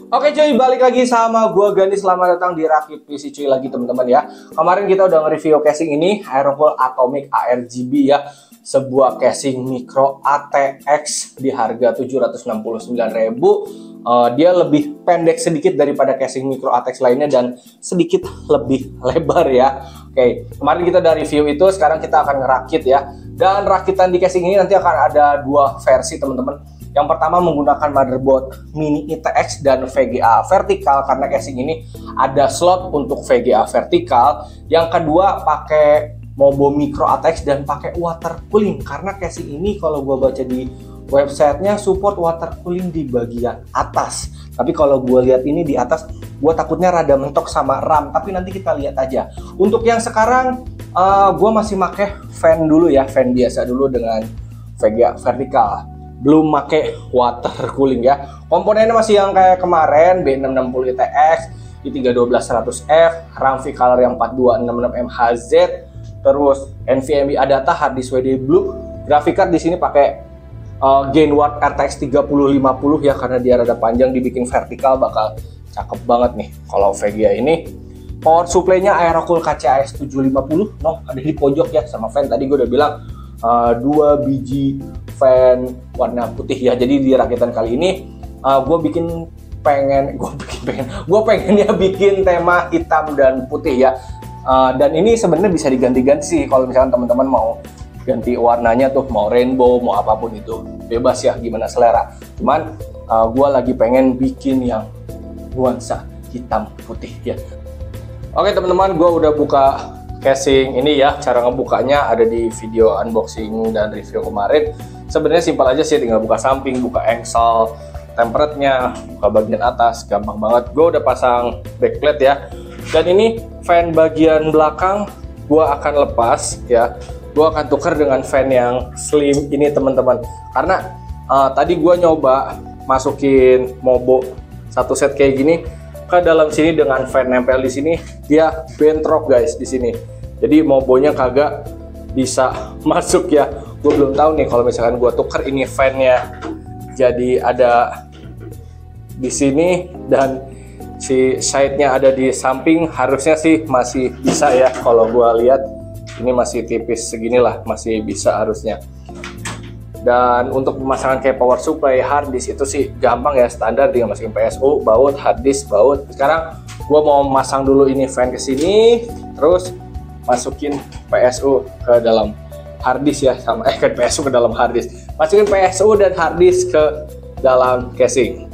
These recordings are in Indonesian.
Oke cuy, balik lagi sama gua Gani. Selamat datang di Rakit PC cuy lagi teman-teman ya. Kemarin kita udah nge-review casing ini, Aerocool Atomic ARGB ya. Sebuah casing micro ATX di harga 769.000. Dia lebih pendek sedikit daripada casing micro ATX lainnya dan sedikit lebih lebar ya. Oke, kemarin kita udah review itu, sekarang kita akan ngerakit ya. Dan rakitan di casing ini nanti akan ada dua versi teman-teman. Yang pertama menggunakan motherboard mini ITX dan VGA vertikal karena casing ini ada slot untuk VGA vertikal. Yang kedua pakai Mobo Micro ATX dan pakai water cooling karena casing ini kalau gua baca di websitenya support water cooling di bagian atas. Tapi kalau gua lihat ini di atas, gua takutnya rada mentok sama RAM. Tapi nanti kita lihat aja. Untuk yang sekarang gua masih pakai fan dulu ya, fan biasa dulu dengan VGA vertikal. Belum make water cooling ya. Komponennya masih yang kayak kemarin, B660 ITX, i3-12100F, RAM V-Color yang 4266MHz, terus NVMe ADATA, hard disk WD Blue. Graphic card di sini pakai Gainward RTX 3050 ya karena dia rada panjang, dibikin vertikal bakal cakep banget nih kalau VGA ini. Power supply-nya Aerocool KCAS 750, ada di pojok ya, sama fan tadi gue udah bilang 2 biji fan warna putih ya. Jadi di rakitan kali ini gue pengennya bikin tema hitam dan putih ya. Dan ini sebenarnya bisa diganti-ganti sih kalau misalkan teman-teman mau ganti warnanya tuh, mau rainbow, mau apapun itu bebas ya, gimana selera. Cuman gue lagi pengen bikin yang nuansa hitam putih ya. Oke teman-teman, gue udah buka casing ini ya. Cara ngebukanya ada di video unboxing dan review kemarin. Sebenarnya simpel aja sih, tinggal buka samping, buka engsel, temperetnya, buka bagian atas, gampang banget. Gue udah pasang backplate ya. Dan ini fan bagian belakang gue akan lepas ya. Gue akan tukar dengan fan yang slim ini teman-teman. Karena tadi gue nyoba masukin Mobo satu set kayak gini ke dalam sini dengan fan nempel di sini, dia bentrok guys di sini. Jadi Mobonya kagak bisa masuk ya. Gue belum tahu nih kalau misalkan gue tuker ini fan-nya jadi ada di sini dan si side-nya ada di samping, harusnya sih masih bisa ya. Kalau gue lihat ini masih tipis seginilah, masih bisa harusnya. Dan untuk pemasangan kayak power supply, hard disk itu sih gampang ya, standar, tinggal masukin PSU, baut, hard disk, baut. Sekarang gue mau masang dulu ini fan ke sini, terus masukin PSU ke dalam hard disk ya, sama ke PSU ke dalam hard disk. Masukin PSU dan hard disk ke dalam casing.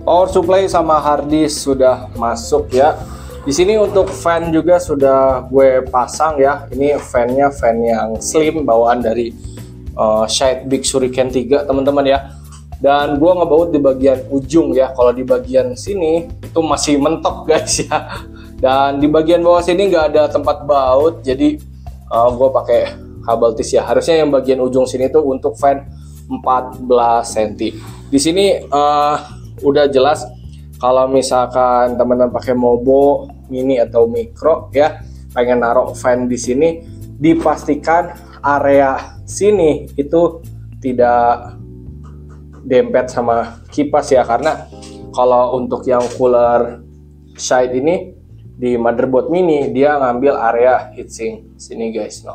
Power supply sama hard disk sudah masuk ya. Di sini untuk fan juga sudah gue pasang ya. Ini fan-nya fan yang slim bawaan dari Shade Big Shuriken 3 teman-teman ya. Dan gue ngebaut di bagian ujung ya. Kalau di bagian sini itu masih mentok guys ya. Dan di bagian bawah sini nggak ada tempat baut. Jadi gue pakai kabel tis ya. Harusnya yang bagian ujung sini tuh untuk fan 14 cm. Di sini udah jelas kalau misalkan teman-teman pakai Mobo mini atau micro ya, pengen naruh fan di sini, dipastikan area sini itu tidak dempet sama kipas ya. Karena kalau untuk yang cooler side ini di motherboard mini, dia ngambil area heatsink sini guys.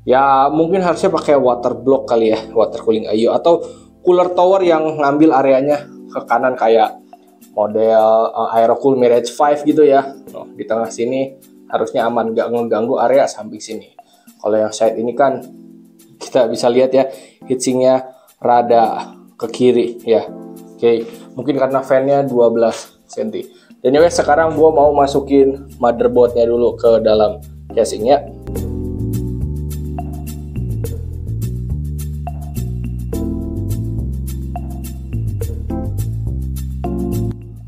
Ya mungkin harusnya pakai water block kali ya, water cooling IO, atau cooler tower yang ngambil areanya ke kanan kayak model Aerocool Mirage 5 gitu ya. Di tengah sini harusnya aman, nggak ngeganggu area samping sini. Kalau yang side ini kan kita bisa lihat ya, heatsinknya rada ke kiri ya. Oke, mungkin karena fan-nya 12 cm. Anyway, sekarang gua mau masukin motherboardnya dulu ke dalam casingnya.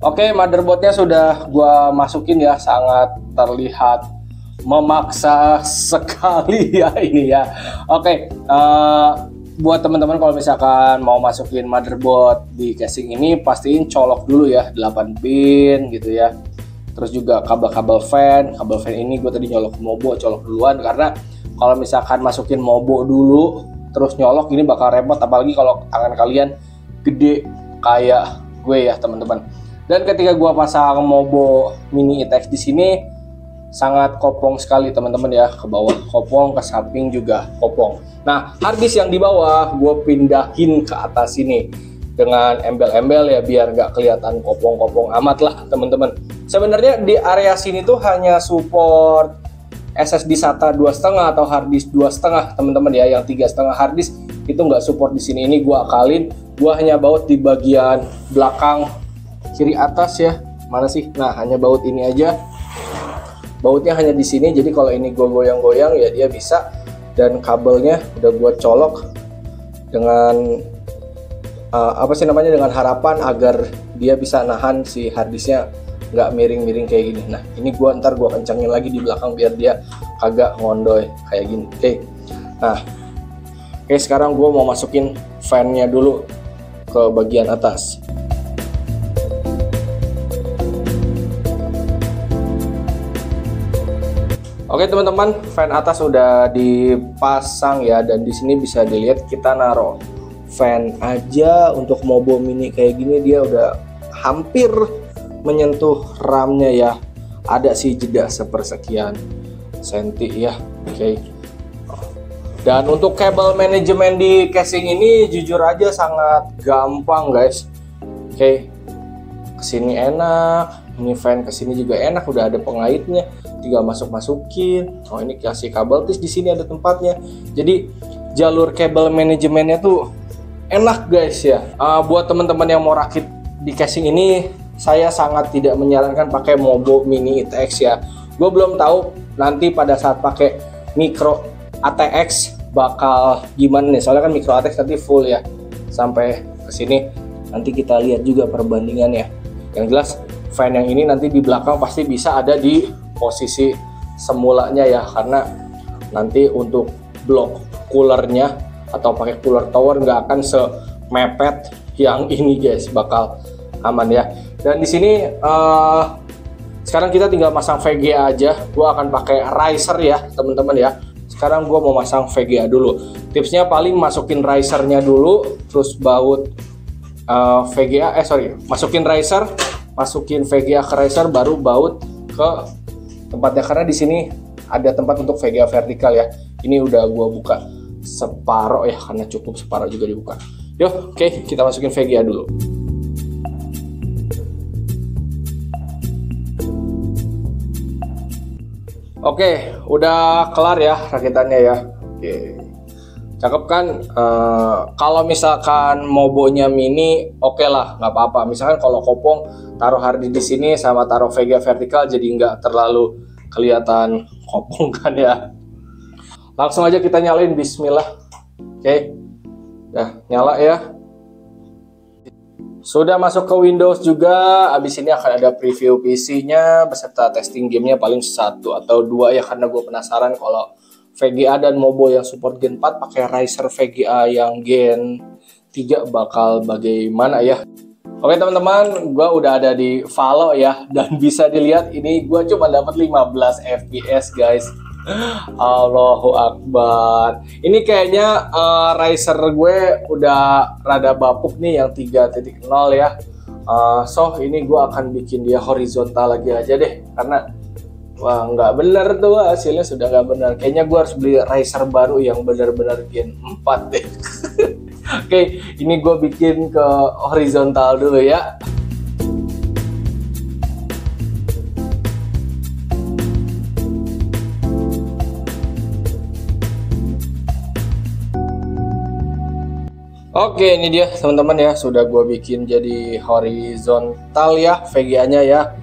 Oke, motherboardnya sudah gua masukin ya, sangat terlihat memaksa sekali ya ini ya. Oke, buat teman-teman kalau misalkan mau masukin motherboard di casing ini, pastiin colok dulu ya 8 pin gitu ya. Terus juga kabel fan ini gue tadi nyolok mobo, colok duluan, karena kalau misalkan masukin mobo dulu terus nyolok ini bakal repot, apalagi kalau tangan kalian gede kayak gue ya teman-teman. Dan ketika gue pasang mobo mini ITX di sini sangat kopong sekali teman-teman ya, ke bawah kopong, ke samping juga kopong. Nah, harddisk yang di bawah gue pindahin ke atas sini dengan embel-embel ya, biar nggak kelihatan kopong-kopong amat lah teman-teman. Sebenarnya di area sini tuh hanya support SSD SATA 2,5 atau harddisk 2,5 teman-teman ya, yang 3,5 harddisk itu nggak support di sini. Ini gue akalin, gue hanya baut di bagian belakang kiri atas ya. Mana sih? Nah, hanya baut ini aja. Bautnya hanya di sini, jadi kalau ini gue goyang-goyang ya dia bisa. Dan kabelnya udah gue colok dengan dengan harapan agar dia bisa nahan si harddisknya nggak miring-miring kayak gini. Nah, ini ntar gue kencangin lagi di belakang biar dia kagak ngondoy kayak gini. Nah, sekarang gue mau masukin fan-nya dulu ke bagian atas. Oke teman-teman, fan atas udah dipasang ya, dan di sini bisa dilihat kita naruh fan aja untuk mobo mini kayak gini dia udah hampir menyentuh RAM-nya ya. Ada sih jeda sepersekian senti ya. Dan untuk kabel manajemen di casing ini jujur aja sangat gampang guys. Kesini enak, ini fan kesini juga enak, udah ada pengaitnya, tinggal masukin. Oh, ini kasih kabel tis, di sini ada tempatnya. Jadi jalur kabel manajemennya tuh enak guys ya. Buat teman-teman yang mau rakit di casing ini, saya sangat tidak menyarankan pakai mobo mini ITX ya. Gue belum tahu nanti pada saat pakai micro ATX bakal gimana nih, soalnya kan micro ATX nanti full ya sampai ke sini. Nanti kita lihat juga perbandingannya. Yang jelas fan yang ini nanti di belakang pasti bisa ada di posisi semulanya ya, karena nanti untuk blok coolernya atau pakai cooler tower nggak akan semepet yang ini guys, bakal aman ya. Dan di sini sekarang kita tinggal masang VGA aja. Gua akan pakai riser ya teman-teman ya. Sekarang gua mau masang VGA dulu. Tipsnya paling masukin risernya dulu, terus baut masukin riser, masukin VGA ke riser, baru baut ke tempatnya, karena di sini ada tempat untuk VGA vertikal ya. Ini udah gua buka separoh ya, karena cukup separoh juga dibuka. Yuk, kita masukin VGA dulu. Udah kelar ya rakitannya ya. Cakep kan? Kalau misalkan mobonya mini, oke lah, nggak apa-apa. Misalkan kalau kopong, taruh harddisk di sini sama taruh VGA vertikal, jadi nggak terlalu kelihatan kopong kan ya. Langsung aja kita nyalain, bismillah. Dah nyala ya. Sudah masuk ke Windows juga. Abis ini akan ada preview PC-nya beserta testing gamenya, paling 1 atau 2 ya, karena gue penasaran kalau VGA dan mobo yang support Gen 4 pakai riser VGA yang Gen 3 bakal bagaimana ya. Oke teman-teman, gue udah ada di Valo ya, dan bisa dilihat ini gue cuma dapat 15 FPS guys. Allahu Akbar. Ini kayaknya riser gue udah rada bapuk nih yang 3.0 ya. Ini gue akan bikin dia horizontal lagi aja deh, karena wah nggak bener tuh hasilnya, sudah nggak bener. Kayaknya gue harus beli riser baru yang benar-benar Gen 4 deh. Ini gue bikin ke horizontal dulu ya. Ini dia teman-teman ya, sudah gue bikin jadi horizontal ya VGA-nya ya.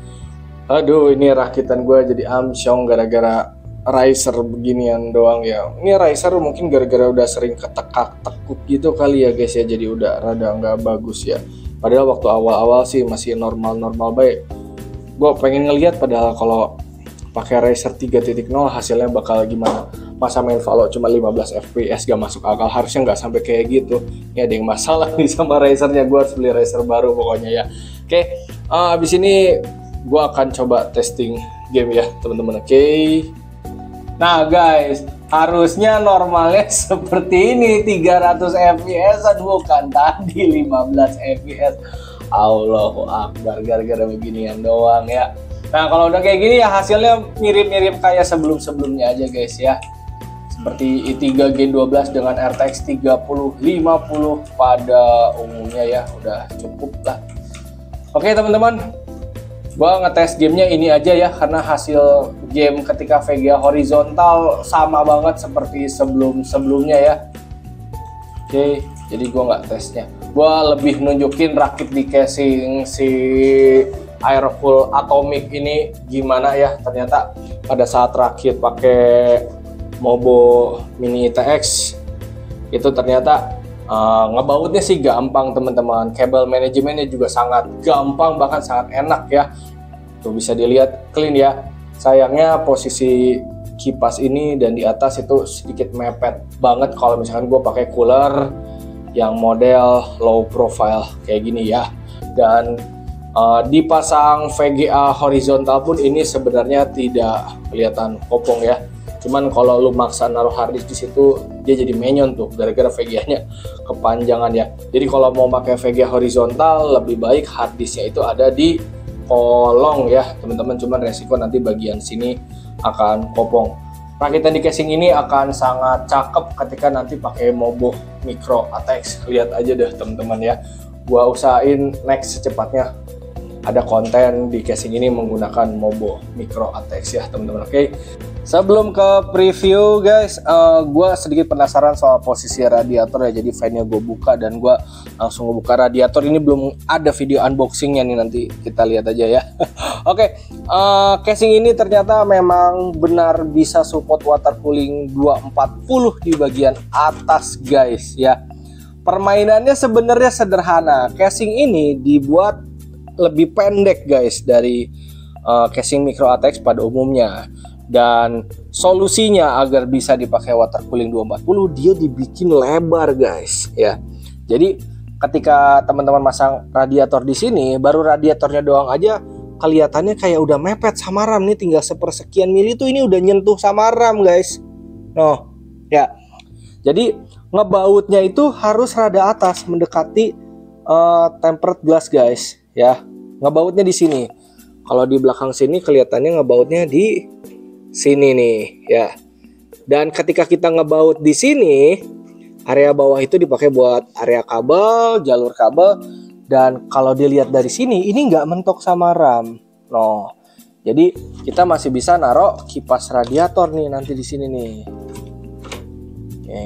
Aduh, ini rakitan gue jadi amsyong gara-gara riser beginian doang ya. Ini riser mungkin gara-gara udah sering ketekak-tekuk gitu kali ya guys ya, jadi udah rada nggak bagus ya. Padahal waktu awal-awal sih masih normal-normal baik. Gue pengen ngeliat padahal kalau pakai riser 3.0 hasilnya bakal gimana. masa main Valo cuma 15 fps gak masuk akal, harusnya nggak sampai kayak gitu. Ini ada yang masalah nih sama Razernya, gue harus beli Razer baru pokoknya ya. Oke, abis ini gue akan coba testing game ya teman-teman. Oke. Nah guys, harusnya normalnya seperti ini 300 fps, bukan tadi 15 fps. Allahu Akbar, gara-gara beginian doang ya. Nah kalau udah kayak gini ya hasilnya mirip-mirip kayak sebelum-sebelumnya aja guys ya. Seperti i3 Gen12 dengan RTX 3050 pada umumnya ya, udah cukup lah. Oke teman-teman, gua ngetes gamenya ini aja ya, karena hasil game ketika VGA horizontal sama banget seperti sebelum-sebelumnya ya. Oke, jadi gua nggak tesnya. Gua lebih nunjukin rakit di casing si Aircool Atomic ini gimana ya. Ternyata pada saat rakit pakai Mobo Mini ITX itu ternyata ngebautnya sih gampang teman-teman. Kabel manajemennya juga sangat gampang, bahkan sangat enak ya. Tuh bisa dilihat clean ya. Sayangnya posisi kipas ini dan di atas itu sedikit mepet banget kalau misalkan gue pakai cooler yang model low profile kayak gini ya. Dan dipasang VGA horizontal pun ini sebenarnya tidak kelihatan kopong ya. Cuman kalau lu maksa naruh harddisk di situ dia jadi menyon tuh gara-gara VGA-nya kepanjangan ya. Jadi kalau mau pakai VGA horizontal lebih baik harddisknya itu ada di kolong ya teman-teman. Cuman resiko nanti bagian sini akan kopong. Rakitan di casing ini akan sangat cakep ketika nanti pakai Mobo Micro ATX. Lihat aja deh teman-teman ya. Gua usahain next secepatnya ada konten di casing ini menggunakan Mobo Micro ATX ya teman-teman. Oke. Sebelum ke preview guys, gue sedikit penasaran soal posisi radiator ya. Jadi fan-nya gue buka dan gue langsung buka radiator. Ini belum ada video unboxingnya nih, nanti kita lihat aja ya. Oke, casing ini ternyata memang benar bisa support water cooling 240 di bagian atas guys ya. Permainannya sebenarnya sederhana. Casing ini dibuat lebih pendek guys dari casing Micro ATX pada umumnya. Dan solusinya agar bisa dipakai water cooling 240 dia dibikin lebar guys ya. Jadi ketika teman-teman masang radiator di sini, baru radiatornya doang aja kelihatannya kayak udah mepet sama RAM nih, tinggal sepersekian mili tuh ini udah nyentuh sama RAM guys. Noh ya. Jadi ngebautnya itu harus rada atas mendekati tempered glass guys ya. Ngebautnya di sini. Kalau di belakang sini kelihatannya ngebautnya di sini nih ya. Dan ketika kita ngebaut di sini, area bawah itu dipakai buat area kabel, jalur kabel. Dan kalau dilihat dari sini, ini nggak mentok sama RAM. No, jadi kita masih bisa naruh kipas radiator nih nanti di sini nih. Oke,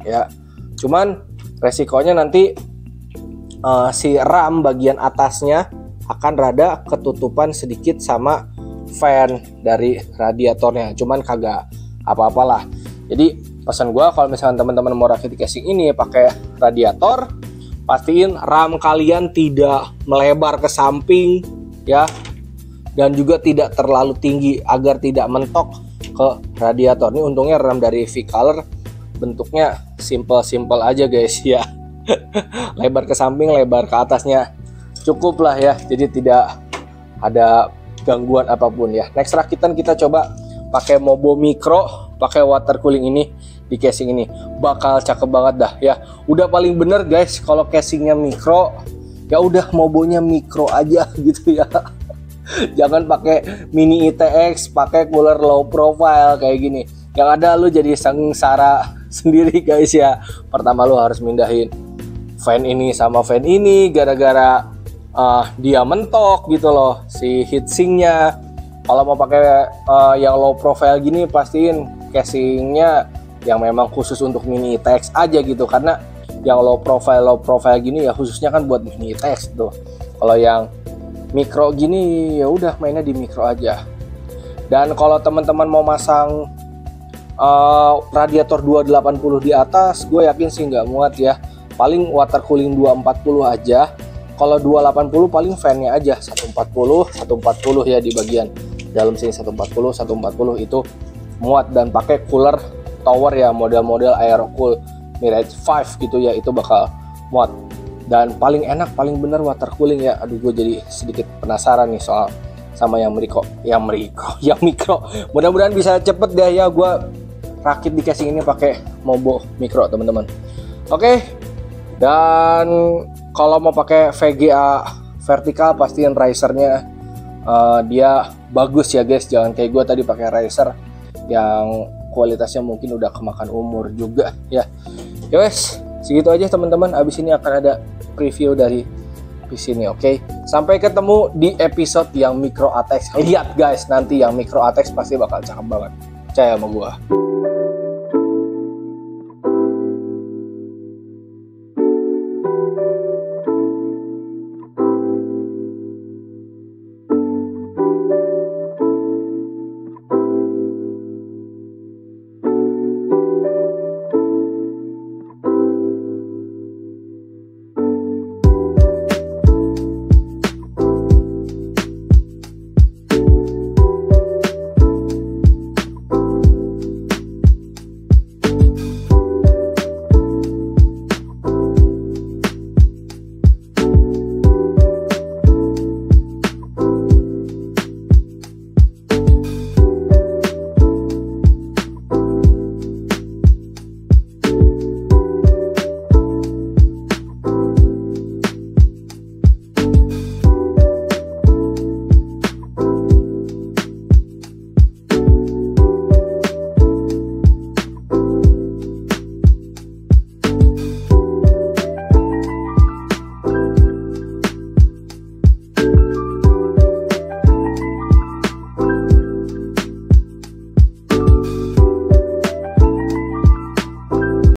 ya. Cuman resikonya nanti si RAM bagian atasnya akan rada ketutupan sedikit sama fan dari radiatornya. Cuman kagak apa-apalah. Jadi pesan gua kalau misalkan teman-teman mau rakit casing ini pakai radiator, pastiin RAM kalian tidak melebar ke samping ya, dan juga tidak terlalu tinggi agar tidak mentok ke radiator. Ini untungnya RAM dari V-Color bentuknya simple aja guys ya. Lebar ke samping, lebar ke atasnya cukup lah ya. Jadi tidak ada gangguan apapun ya. Next rakitan kita coba pakai Mobo Micro, pakai water cooling ini di casing ini. Bakal cakep banget dah ya. Udah paling bener guys kalau casingnya micro, ya udah Mobonya micro aja gitu ya. Jangan pakai Mini ITX, pakai cooler low profile kayak gini. Yang ada lu jadi sengsara sendiri guys ya. Pertama lu harus mindahin fan ini sama fan ini gara-gara dia mentok gitu loh si heatsinknya. Kalau mau pakai yang low profile gini, pastiin casingnya yang memang khusus untuk Mini ITX aja gitu, karena yang low profile gini ya khususnya kan buat Mini ITX tuh. Kalau yang micro gini ya udah mainnya di micro aja. Dan kalau teman-teman mau masang radiator 280 di atas, gue yakin sih nggak muat ya. Paling water cooling 240 aja. Kalau 280 paling fan-nya aja 140 ya di bagian dalam sini 140 itu muat, dan pakai cooler tower ya, model-model Aerocool Mirage 5 gitu ya, itu bakal muat. Dan paling enak, paling bener water cooling ya. Aduh, gue jadi sedikit penasaran nih soal sama yang mikro. Mudah-mudahan bisa cepet deh ya gue rakit di casing ini pakai Mobo mikro teman-teman. Oke. Dan kalau mau pakai VGA vertikal pastiin risernya dia bagus ya guys. Jangan kayak gue tadi pakai riser yang kualitasnya mungkin udah kemakan umur juga ya. Ya wes, segitu aja teman-teman. Abis ini akan ada preview dari PC ini, oke? Sampai ketemu di episode yang Micro ATX. Lihat guys, nanti yang Micro ATX pasti bakal cakep banget. Percaya sama gua.